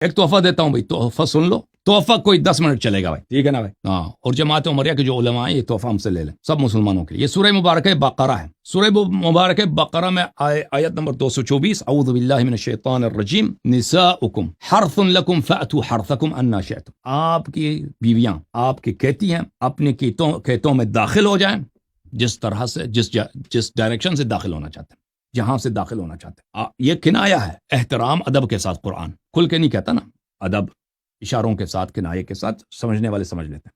ایک تحفہ دیتا ہوں بھائی، تحفہ سن لو، تحفہ کوئی 10 منٹ چلے گا بھائی، ٹھیک ہے نا بھائی؟ ہاں، اور جماعت عمریہ کے جو علماء ہیں یہ تحفہ ہم سے لے لیں، سب مسلمانوں کے لیے۔ یہ سورہ مبارکہ بقرہ ہے، سورہ مبارکہ بقرہ میں آیت نمبر 224، اعوذ باللہ من الشیطان الرجیم، نساؤکم حرث لکم فأتوا حرثکم انا شئتم، آپ کی بیویاں آپ کی کہتی ہیں اپنے کھیتوں میں داخل ہو جائیں جس طرح سے، جس ڈائریکشن سے داخل ہونا چاہتے ہیں، جہاں سے داخل ہونا چاہتے ہیں۔ یہ کنایہ ہے، احترام ادب کے ساتھ، قرآن کھل کے نہیں کہتا نا، ادب اشاروں کے ساتھ، کنایے کے ساتھ، سمجھنے والے سمجھ لیتے ہیں۔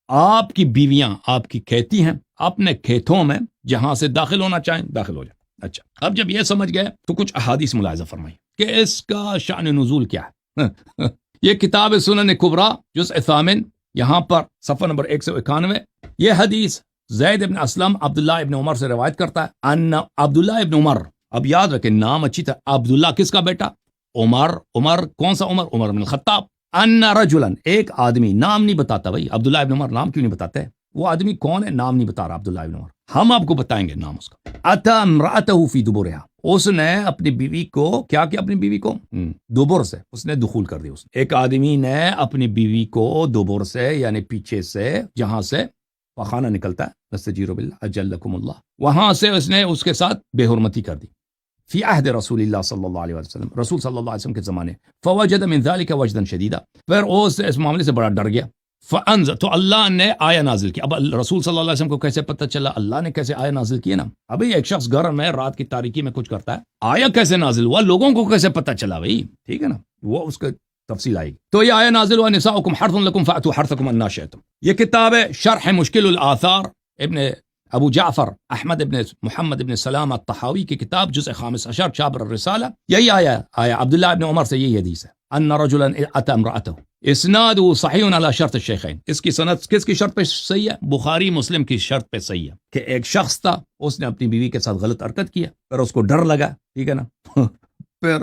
آپ کی بیویاں آپ کی کہتی ہیں اپنے کھیتوں میں جہاں سے داخل ہونا چاہیں داخل ہو جائیں۔ اچھا، اب جب یہ سمجھ گئے تو کچھ احادیث ملاحظہ فرمائی کہ اس کا شأن نزول کیا ہے۔ یہ کتاب سنن کبریٰ جزء 8 یہاں پر صفحہ نمبر 191، یہ حدیث زید ابن اسلم عبداللہ ابن عمر سے روایت کرتا ہے ان عبداللہ ابن عمر، اب یاد رکھیں نام اچھی طرح، عبداللہ کس کا بیٹا؟ عمر کون سا عمر؟ عمر بن الخطاب۔ ان رجلا، ایک آدمی، نام نہیں بتاتا بھائی، عبداللہ ابن عمر نام کیوں نہیں بتاتے؟ وہ آدمی کون ہے نام نہیں بتا رہا، عبداللہ ابن عمر، ہم آپ کو بتائیں گے نام اس کا۔ اتی امرأته فی دبرها، اس نے اپنی بیوی کو کیا کیا؟ اپنی بیوی کو دبر سے اس نے دخول کر دی۔ اس نے، ایک آدمی نے اپنی بیوی کو دبر سے یعنی پیچھے سے، جہاں سے پخانہ نکلتا ہے، نستجیر باللہ اجلکم اللہ، وہاں سے اس نے اس کے ساتھ بے حرمتی کر دی۔ فی عہد رسول اللہ صلی اللہ علیہ وسلم، رسول صلی اللہ علیہ وسلم کے زمانے، فوجد من ذلك وجدا شدیدا، پھر اس معاملے سے بڑا ڈر گیا، فانزل، تو اللہ نے آیا نازل کی۔ اب رسول صلی اللہ علیہ وسلم کو کیسے پتہ چلا؟ اللہ نے کیسے آیا نازل کی نا؟ ابھی ایک شخص گھر میں رات کی تاریکی میں کچھ کرتا ہے، آیا کیسے نازل ہوا؟ لوگوں کو کیسے پتہ چلا بھائی؟ ٹھیک ہے نا، وہ اس کا تفصیل آئی گی۔ تو یہ آیا نازل ہوا، نساؤکم حرث لکم فأتوا حرثکم انا شئتم۔ یہ کتاب ہے شرح مشکل الآثار، ابن ابو جعفر احمد ابن محمد ابن سلام الطحاوی کی کتاب، جزء 15 چابر الرسالہ، یہی آیا عبداللہ ابن عمر سے یہی حدیث ہے، ان رجلا اتى امرأته، اسناد صحیح علی شرط الشیخین، اس کی سند کس کی شرط پہ صحیح ہے؟ بخاری مسلم کی شرط پہ صحیح ہے، کہ ایک شخص تھا، اس نے اپنی بیوی کے ساتھ غلط حرکت کیا، پھر اس کو ڈر لگا، ٹھیک ہے نا، پھر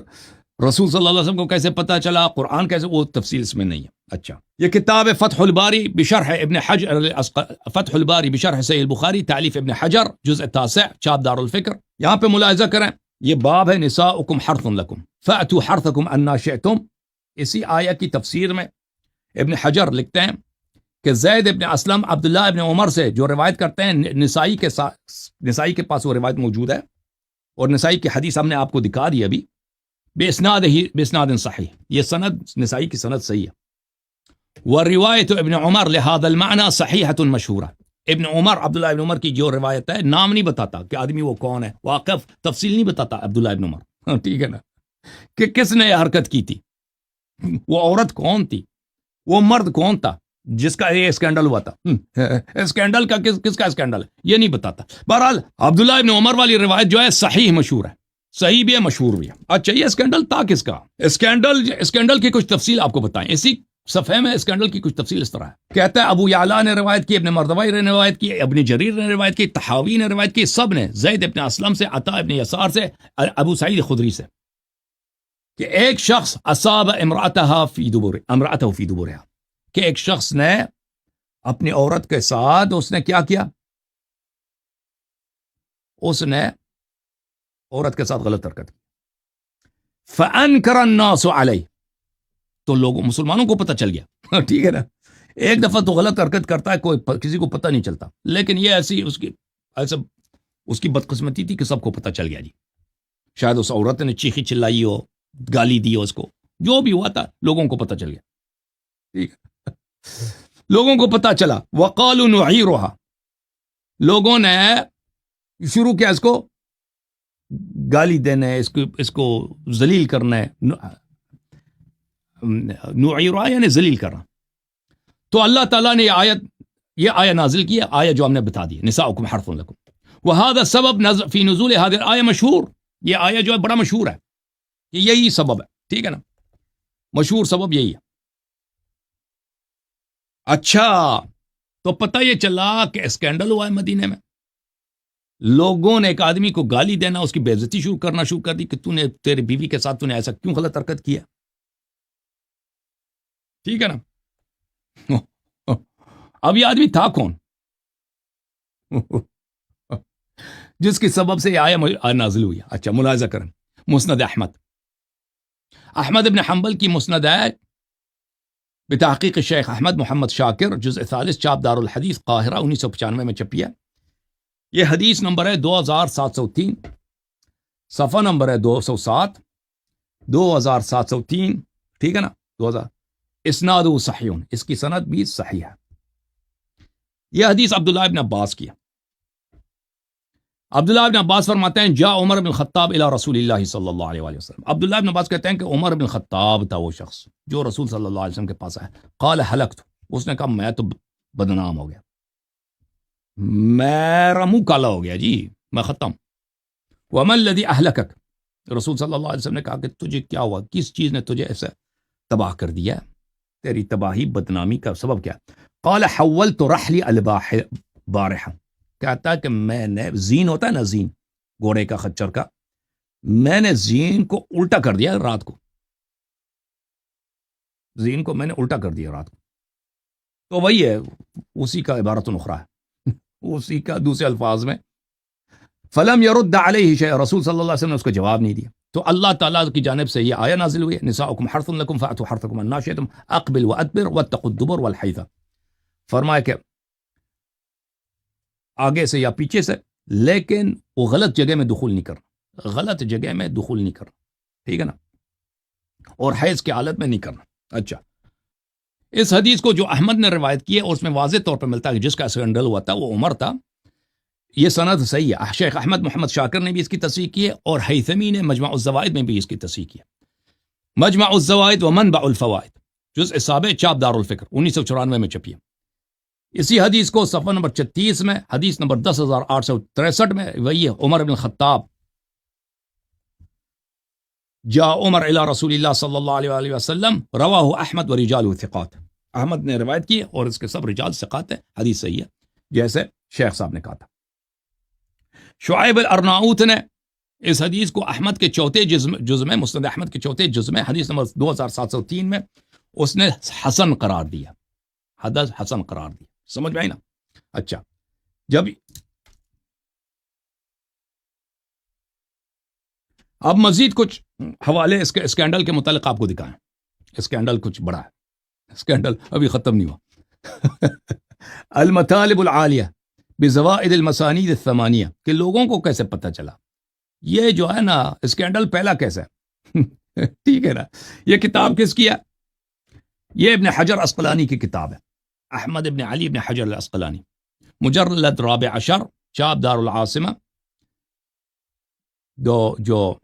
رسول صلی اللہ علیہ وسلم کو کیسے پتہ چلا، قرآن کیسے، وہ تفصیل اس میں نہیں ہے۔ اچھا، یہ کتاب ہے فتح الباری بشرح ابن حجر، فتح الباری بشرح صحیح البخاری، تالیف ابن حجر، جزء 9 چاپ دار الفکر۔ یہاں پہ ملاحظہ کریں، یہ باب ہے نساؤکم حرث لکم فأتوا حرثکم انا شئتم۔ اسی آیت کی تفسیر میں ابن حجر لکھتے ہیں کہ زید ابن اسلم عبداللہ ابن عمر سے جو روایت کرتے ہیں، نسائی کے پاس وہ روایت موجود ہے، اور نسائی کی حدیث ہم نے آپ کو دکھا دی ابھی، باسناد صحیح، یہ سند نسائی کی سند صحیح ہے۔ وروایت ابن عمر لهذا المعنى صحیحۃ مشہورہ، ابن عمر، عبداللہ ابن عمر کی جو روایت ہے، نام نہیں بتاتا کہ آدمی وہ کون ہے، واقف تفصیل نہیں بتاتا عبداللہ ابن عمر، ٹھیک ہے نا، کہ کس نے یہ حرکت کی تھی، وہ عورت کون تھی، وہ مرد کون تھا جس کا یہ اسکینڈل ہوا تھا، اسکینڈل کا کس کا اسکینڈل ہے یہ نہیں بتاتا۔ بہرحال عبداللہ ابن عمر والی روایت جو ہے صحیح مشہور ہے، صحیح بھی ہے، مشہور بھی ہے۔ اچھا، یہ اسکینڈل تھا کس کا؟ اسکینڈل کی کچھ تفصیل آپ کو بتائیں، اسی صفحے میں اسکینڈل کی کچھ تفصیل اس طرح ہے، کہتا ہے ابو یعلا نے روایت کی، ابن مردوی نے روایت کی، ابن جریر نے روایت کی، طحاوی نے روایت کی، سب نے زید ابن اسلم سے، عطا ابن یسار سے، ابو سعید خدری سے، کہ ایک شخص اصاب امرأتها فی دبرها، کہ ایک شخص نے اپنی عورت کے ساتھ اس نے کیا کیا؟ اس نے عورت کے ساتھ غلط حرکت کی، فانکر الناس علیہ، تو لوگوں مسلمانوں کو پتہ چل گیا، ٹھیک ہے نا، ایک دفعہ تو غلط حرکت کرتا ہے، کوئی کسی کو پتہ نہیں چلتا، لیکن یہ ایسی اس کی بدقسمتی تھی کہ سب کو پتہ چل گیا جی، شاید اس عورت نے چیخی چلائی ہو، گالی دی ہو، اس کو جو بھی ہوا تھا لوگوں کو پتہ چل گیا، ٹھیک ہے، لوگوں کو پتہ چلا، وقالوا نعیرها، لوگوں نے شروع کیا اس کو گالی دینے، اس کو ذلیل کرنا، نعیرها یعنی ذلیل کرنا۔ تو اللہ تعالیٰ نے یہ آیت نازل کی، آیت جو ہم نے بتا دی، نساؤکم حرث لکم، وهذا سبب فی نزول هذه الآیہ مشہور، یہ آیت جو ہے بڑا مشہور ہے، یہی سبب ہے، ٹھیک ہے نا، مشہور سبب یہی ہے۔ اچھا، تو پتہ یہ چلا کہ اسکینڈل ہوا ہے مدینے میں، لوگوں نے ایک آدمی کو گالی دینا، اس کی بے عزتی کرنا شروع کر دی کہ تو نے تیری بیوی کے ساتھ تو نے ایسا کیوں غلط حرکت کیا، ٹھیک ہے نا۔ اب یہ آدمی تھا کون جس کی سبب سے یہ آیت نازل ہوئی؟ اچھا، ملاحظہ کریں، مسند احمد احمد ابن حنبل کی مسند ہے بتحقیق شیخ احمد محمد شاکر، جزء ثالث، چاپ دار الحدیث قاہرہ 1995 میں چھپی ہے۔ یہ حدیث نمبر ہے 2703، صفحہ نمبر ہے 207، 2703، ٹھیک ہے نا، 2000۔ اسناد صحیح، اس کی سند بھی صحیح ہے۔ یہ حدیث عبداللہ ابن عباس کی ہے۔ عبداللہ ابن عباس فرماتے ہیں جاء عمر بن الخطاب الی رسول اللہ صلی اللہ علیہ وآلہ وسلم۔ عبداللہ ابن عباس کہتے ہیں کہ عمر بن الخطاب تھا وہ شخص جو رسول صلی اللہ علیہ وسلم کے پاس آیا۔ قال ہلکت، اس نے کہا میں تو بدنام ہو گیا، میرا منہ کالا ہو گیا جی، میں ختم۔ وما الذی اہلکک، رسول صلی اللہ علیہ وسلم نے کہا کہ تجھے کیا ہوا، کس چیز نے تجھے ایسا تباہ کر دیا، تیری تباہی بدنامی کا سبب کیا؟ قال حولت رحلی البارحہ، کہتا کہ میں نے، زین ہوتا ہے نا، زین گھوڑے کا، خچر کا، میں نے زین کو الٹا کر دیا رات کو، زین کو میں نے الٹا کر دیا رات کو۔ تو وہی ہے، اسی کا عبارت نخرا ہے، اسی کا دوسرے الفاظ میں فلم يرد علیہ شیء، رسول صلی اللہ علیہ وسلم نے اس کو جواب نہیں دیا۔ تو اللہ تعالیٰ کی جانب سے یہ آیہ نازل ہوئی ہے نساؤکم حرث لکم فأتوا حرثکم انا شئتم اقبل وادبر واتقوا الدبر والحیث، فرمایا کہ آگے سے یا پیچھے سے، لیکن وہ غلط جگہ میں دخول نہیں کرنا، غلط جگہ میں دخول نہیں کرنا، ٹھیک ہے نا، اور حیض کی حالت میں نہیں کرنا۔ اچھا، اس حدیث کو جو احمد نے روایت کی ہے اور اس میں واضح طور پر ملتا ہے کہ جس کا اسکینڈل ہوا تھا وہ عمر تھا، یہ سند صحیح ہے۔ شیخ احمد محمد شاکر نے بھی اس کی تصحیح کی ہے اور ہیثمی نے مجمع الزوائد میں بھی اس کی تصحیح کی ہے۔ مجمع الزوائد و منبع الفوائد، جزء سابع، چاپ دار الفکر 1994 میں چھپی ہے۔ اسی حدیث کو صفحہ نمبر 36 میں، حدیث نمبر 10863 میں، وہی ہے، عمر بن الخطاب جاء عمر الی رسول اللہ صلی اللہ علیہ وآلہ وسلم، رواہ احمد و رجال ثقات، احمد نے روایت کی اور اس کے سب رجال ثقات ہیں، حدیث صحیح ہے جیسے شیخ صاحب نے کہا تھا۔ شعیب الارناؤت نے اس حدیث کو احمد کے چوتھے جز میں، مسند احمد کے چوتھے جز میں، حدیث نمبر 2703 میں اس نے حسن قرار دیا، حدث حسن قرار دیا، سمجھ میں آئی نا؟ اچھا، جب اب مزید کچھ حوالے اس کے اسکینڈل کے متعلق آپ کو دکھائیں، اسکینڈل کچھ بڑا ہے، اسکینڈل ابھی ختم نہیں ہوا۔ المطالب العالیہ بزوائد المسانید الثمانیہ، کہ لوگوں کو کیسے پتہ چلا یہ جو ہے نا اسکینڈل پہلا کیسا ہے، ٹھیک ہے نا؟ یہ کتاب کس کی ہے؟ یہ ابن حجر عسقلانی کی کتاب ہے، احمد ابن علی ابن حجر العسقلانی، مجلد رابع عشر، چاپ دار العاصمہ، جو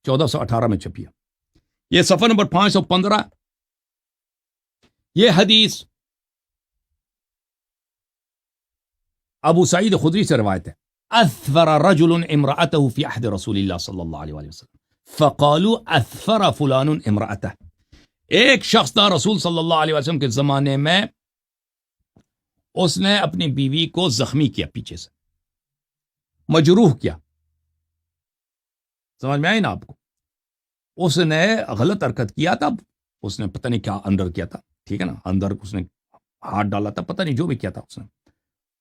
1418 میں چھپی ہے۔ یہ صفحہ نمبر 515۔ یہ حدیث ابو سعید خدری سے روایت ہے، اثفر رجل امرأته فی عہد رسول اللہ صلی اللہ علیہ وآلہ وسلم فقالوا اثفر فلان امرأته، ایک شخص تھا رسول صلی اللہ علیہ وسلم کے زمانے میں، اس نے اپنی بیوی کو زخمی کیا، پیچھے سے مجروح کیا، سمجھ میں آئی نا آپ کو؟ اس نے غلط حرکت کیا تھا، اس نے پتہ نہیں کیا اندر کیا تھا، ٹھیک ہے نا، اندر اس نے ہاتھ ڈالا تھا، پتہ نہیں جو بھی کیا تھا، اس نے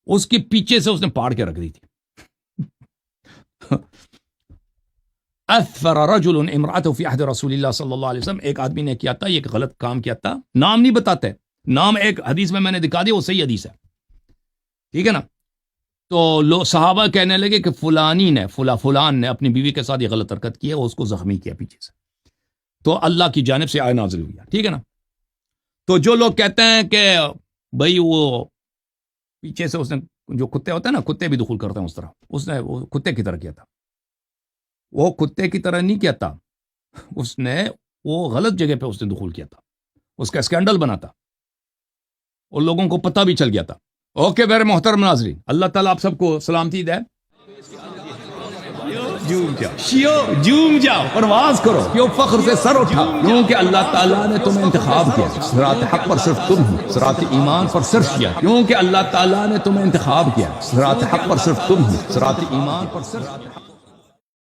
اس کے پیچھے سے اس نے پاڑ کے رکھ دی تھی۔ اثفر رجل امرأته فی عہد رسول اللہ صلی اللہ علیہ وسلم، ایک آدمی نے کیا تھا، یہ غلط کام کیا تھا، نام نہیں بتاتے، نام ایک حدیث میں نے دکھا دیا، وہ صحیح حدیث ہے، ٹھیک ہے نا؟ تو صحابہ کہنے لگے کہ فلانی نے، فلان نے اپنی بیوی کے ساتھ یہ غلط حرکت کی ہے، اس کو زخمی کیا پیچھے سے، تو اللہ کی جانب سے آیت نازل ہوئی ہے، ٹھیک ہے نا؟ تو جو لوگ کہتے ہیں کہ بھئی وہ پیچھے سے اس نے، جو کتے ہوتے ہیں نا، کتے بھی دخول کرتے ہیں اس طرح، اس نے وہ کتے کی طرح کیا تھا، وہ کتے کی طرح نہیں کیا تھا، اس نے وہ غلط جگہ پہ اس نے دخول کیا تھا، اس کا اسکینڈل بنا تھا اور لوگوں کو پتہ بھی چل گیا تھا۔ اوکے میرے محترم ناظرین، اللہ تعالیٰ آپ سب کو سلامتی دے، جوم جاؤ، پرواز کرو، کیوں فخر سے سر اٹھا، کیونکہ اللہ تعالیٰ نے تمہیں انتخاب کیا، صراط حق پر صرف تم ہو، صراط ایمان پر صرف کیا، کیونکہ اللہ تعالیٰ نے تمہیں انتخاب کیا، صراط حق پر صرف تم ہو، صراط ایمان پر صرف